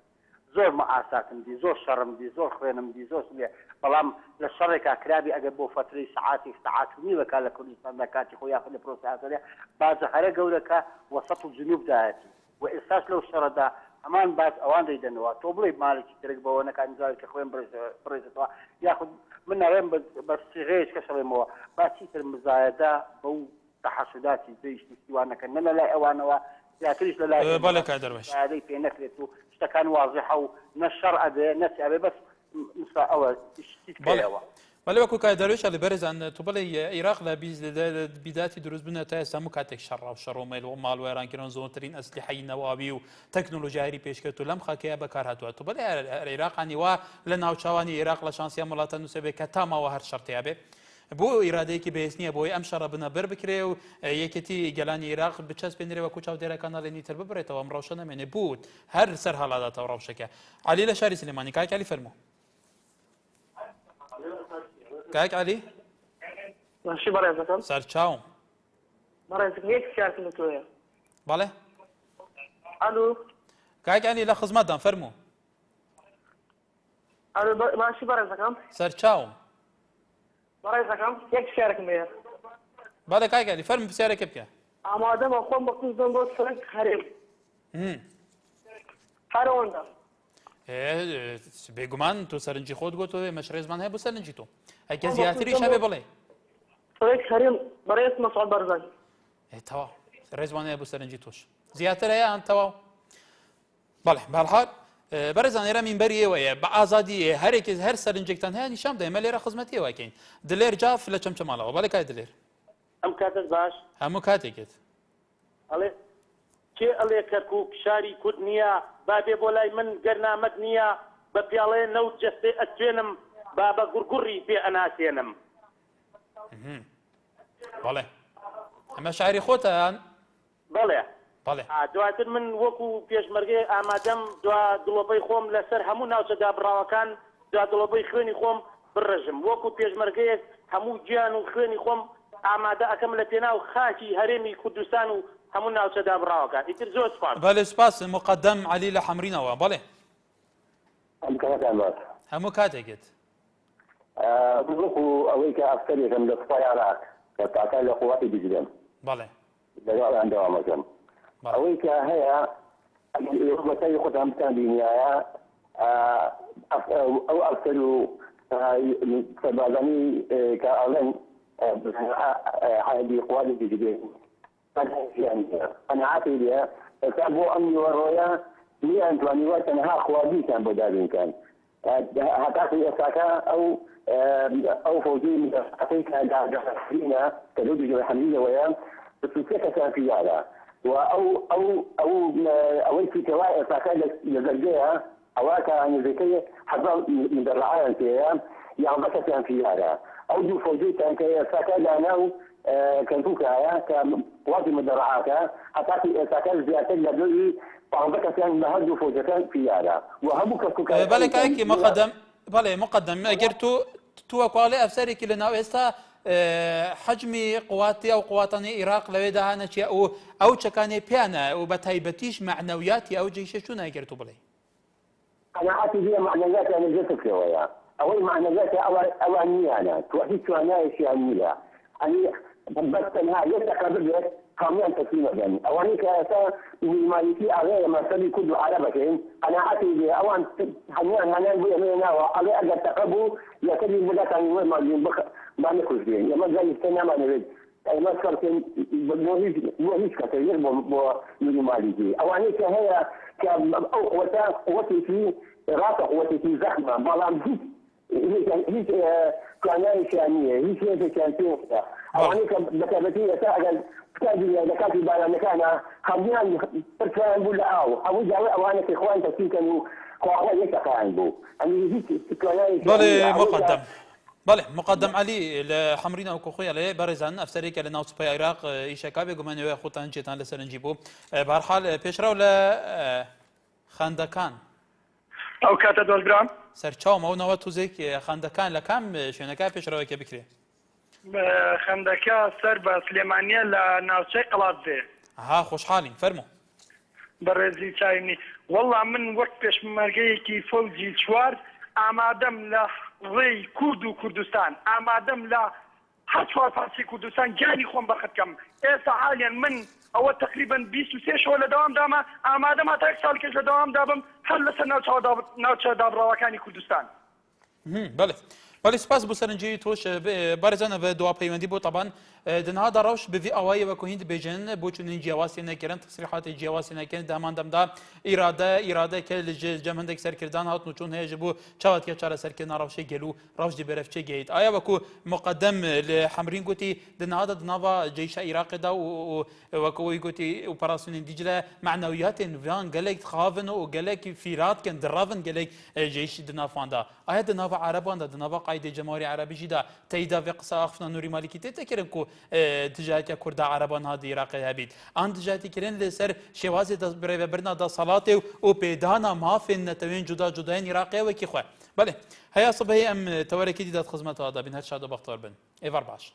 زۆر مەئاساتم دی زۆر شەڕم دی زۆر خوێنم دی زۆر لێ بەڵام لە شەڕێکا کرابی ئەگەر بۆ فترەی سەعاتی سەعات و نیوەکە لە کوردستاندا کاتی خۆی یاخود لە پرۆسەکە بازە هەرە گەورەکە وەسەط و جنوب دایەتی و ئێستاش لەو شەڕەدا هەمان باز ئەوان دەیدەنەوە تۆ بڵێ مالێکی ترێک بەوە نەکات جارێک کە خوێن بڕێزێتەوە یاخود من ناوێم بە سیغەیەش کە شەڵێمەوە باچی تر مزایەدا بەو تەحەسوداتی دەیشتی سیوانەکە نە لە لای ئەوانەوە زیاتریش لە لای بەڵێ کای دەروێش ئادەی پێ نەکرێت و شتەکان واضحە و نە شەڕ ئەبێ نەچ ئەبێ بەس ئەوە شتیکەوە بەڵێ وەکو کای دەروێشە لە بەرزان تو بڵێ عێراق لە بیداتی دروست بوونە تا ئێستا هەموو کاتێک شەڕ و شەڕۆمەیل و ماڵ وێرانکردن زۆرترین ئەسلیحەی نەواوی و تەکنۆلۆژیایی پێشکەوت و لەم خاکەیە بەکار هاتووە تو بڵێ عێراقانی وا لە ناوچاوانی عێراق لە شانسیان وڵاتە نووسێبێ کە تا ماوە هەر شەڕتەیە بێ بۆ ئیرادەیەکی بەهێز نییە بۆی ئەم شەڕە بنەبەر بکرێ و یەکێتی گەلانی عێراق بچەسپێنرێ وەکو چاودێرەکان ناڵێنی تر ببڕێتەوە ئەم ڕەوشە نەمێنێ بوت هەر سەر هەڵاداتەوە ڕەوشەکە عەلی لە شاری سلێمانی کاک عەلی فەرموو کاک عەلی ماشي بەڕێزەکەم سەرچاوم بەڕێزەکەم یەک پرسیارم لە تۆیە بەڵێ ئەلو کاک عەلی لە خزمەتدان فەرموو ئەلو ماشي بەڕێزەکەم سەرچاوم بەڕێزەکەم یەک پرسیارێکم هەیە بەڵێ کاک عەلی فەرموو پرسیارێکە بکە ئامادەمە خۆم بە کوردم بۆ سەرنج هەرێم هەر ئەوەندە بێگومان تۆ سەرنجی خۆت گۆتەوە مەش ڕێزمان هەیە بۆ سەرنجی تۆ ئەگە زیاتریش هەبێ بڵێ سەرنج هەرێم بەڕێز مەسعود بەرزانی تەواو ڕێزمان هەیە بۆ سەرنجی تۆش زیاتر هەیە ئەن تەواو بەڵێ بەڵحال بەڕێزان ئێرە مینبەری ئێوەیە بە ئازادی هەرێکی هەر سەرنجێکتان هەیە نیشان بدەین ئێمە لێرە خزمەتی ئێوەکەین دلێر جاف لە چەمچەماڵەوە بەڵێ کای دلێر ئەم کاتەش باش هەموو کاتێکت ئەڵێ کێ ئەڵێ کەرکووک شاری کورد نییە بابێ بۆ لای من گەرنامەت نییە بە پیاڵەیە نەوت جەستێ ئەتوێنم با بە گوڕگوڕی پێ ئەناسێنم بەڵێ ئەمە شاعری خۆتان بەڵێ بەڵێ دواتر من وەکو پێشمەرگەی ئامادەم دوا دڵۆپەی خۆم لەسەر هەموو ناوچەدا بڕاوەکان دوا دڵۆپەی خوێنی خۆم بڕژم وەکو پێشمەرگەیەک هەموو گیان و خوێنی خۆم ئامادە ئەەکەم لە پێناو خاکی هەرێمی کوردستان و هەموو ناوچەدا بڕاوەکان ئیتر زۆر سپاس بەڵێ سپاس مقدەم عەلی لە حەمرینەوە بەڵێ هەموو کاتێکت وەکو ئەوەی کە ئەفسەرێکم لە سوپای عێراق کە تاکە لە قوواتی دیجلێم بەڵێ لەگەڵیان دەوامەکەم ئەوەی کە هەیە وەتای خۆتان بتان بینایە ئەو ئەفسەر و سەربازانی کە ئەڵێن حەیدی قوواتی دیجلێم قەنەعەتی لێ ئێستا بۆ ئەم نیوەڕۆیە نیانتوانیوە تەنها خوازیتان بۆ دابینکەن هەتاقی ئێستاکە ئەو فەوزی مدەفعەکەی کە داگەڕینە کە لەو دوجۆی حەمیدەوەیە بسووتێ کەسان پیادا و ئەوەی پیتەوا ئێستاکە لە دەرگەیە ئەوە کە نزیکەی حەزا مدەڕعایان پێەیە یان بەکەسیان پیادا ئەو دوو فەوزیتان کە ئێستاکە لاناو کەنتوکایە کە وڵاتی مدەڕعاکە هەتاقی ئێستاکە زیاتر لە دوی بەکەسیان لە هەردوو فەوزەکان پیادا و هەموو بەڵێ کاکی مقدم بەڵێ مقدم ئەگەر تۆ وەکواڵێ ئەفسەرێکی لە ناو ئێستا حجمی قواتی ئەو قواتانی عێراق لەوێدا هانەچێ ئەو چەکانێ پیانە و بە تایبەتیش معنەویاتی ئەو جێیشە چوو ناگرێت و بڵێ قناعتي هي معنويات انا جيتك شويه اول معنويات اوانيه انا توحيد شواناي شيانيه يعني بس انها يتقبل كاميان تسليمه يعني اواني كاسا المالكي عليه ما سبي كل عربتين قناعتي اوان حنيان انا بينا على اجل تقبل يكفي بدك ان ما نخرج به ما زي السنه ما نريد اي مسكر كان بوهيش كثير بالمالكي اواني كهي قوتي في راسه قوتي في زخمه بلام هيك كاناي شانيه هيك هيك كانتين اوانيك بكابتي ساعد كتابي دكاتي بالا مكانها خلينا تركان ولا او جاوي اوانك اخوان تسين كانوا اخوان يتقان بو يعني هيك كاناي بله مقدم بله مقدم علي لحمرينا وكوخويا لي بارزان افسريك لنا سوبي عراق ايشاكابي غمانيو خوتان جيتان لسرنجيبو بهرحال بيشراو ل خاندەکان ئەو کاتە دۆزرام سەرچاومەونەوە توزێک خاندەکان لە کام شوێنەکە پێشڕەوەکە بکرێ خەندەکە سەر بە سلێمانیە لە ناوچەی قەڵاتزێ ها خۆشحاڵین فەرموو بەڕێزی چاینی وەڵا من وەک پێشمەرگەیەکی فەوجی چوار ئامادەم لە ڕێی کورد و کوردستان ئامادەم لە هەر چوار پارچەی کوردستان گیانی خۆم بەخەتکەم ئێستا حالیان من ئەوە تقریبا 23 شەوە لە دەوام داما ئامادەم هەتا 1 ساڵکەش لە دەوام دابم هەر لەسەر ناوچە دابڕاوەکانی کوردستان بەڵێ سپاس بۆ سەرنجی تۆش بارزانە بە دوا پەیوەندی بۆ طبعاً دنها ڕەوش بڤی ئەوایەوە کو هیند بێژن بۆ چونین جیاواسی نەکردن تەسریحاتی جیاواسی نەکردن داماندەمدا ئیرادەکە لە جەم هەندێک سەرکردان هاتن و چون هەیە بۆ چاوەتیە چارەسەرکردنا ڕەوشەی گەل و ڕەوشی بەرەفچێ گەیت ئایا وەکو مقدم لە حەمرین گوتی دنهادا دناوا جێیشە عێراقیدا و وەکەوەی گوتی ئۆپەراسیۆنی دیجلە معنەویاتێن ڤیان گەلێک خاڤن و گەلێکی فیراتکەن دڕاڤن گەلێک جێیشی دنافاندا ئایا دناوا عەرەباندا دناوا قایدەی جەمهوری عەرەبیژیدا تەیدا vê qisa axifna Nûrî Malîkî tê tekirin ku tijariya Kurda Ereban hadi Iraqê hebît. An tijarîkirin li ser şêwazê birêvebirina desalatê û pêdana mafên netewên cuda cudayên Iraqê wekî xwe. Belê heya sibehê em tewerekî dîdat xizmeta da bin her şad û bextar bin. Êvar baş.